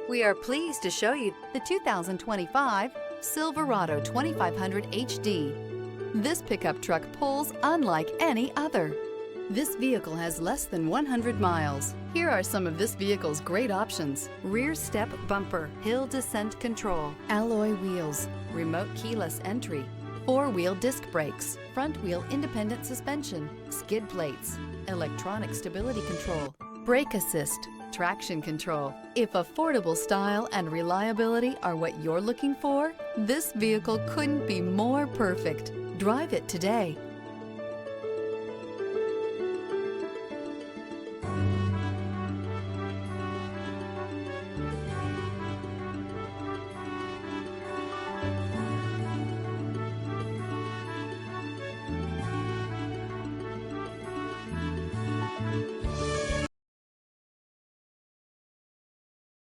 We are pleased to show you the 2025 Silverado 2500 HD. This pickup truck pulls unlike any other. This vehicle has less than 100 miles. Here are some of this vehicle's great options: rear step bumper, hill descent control, alloy wheels, remote keyless entry, four-wheel disc brakes, front wheel independent suspension, skid plates, electronic stability control, brake assist, traction control. If affordable style and reliability are what you're looking for, this vehicle couldn't be more perfect. Drive it today.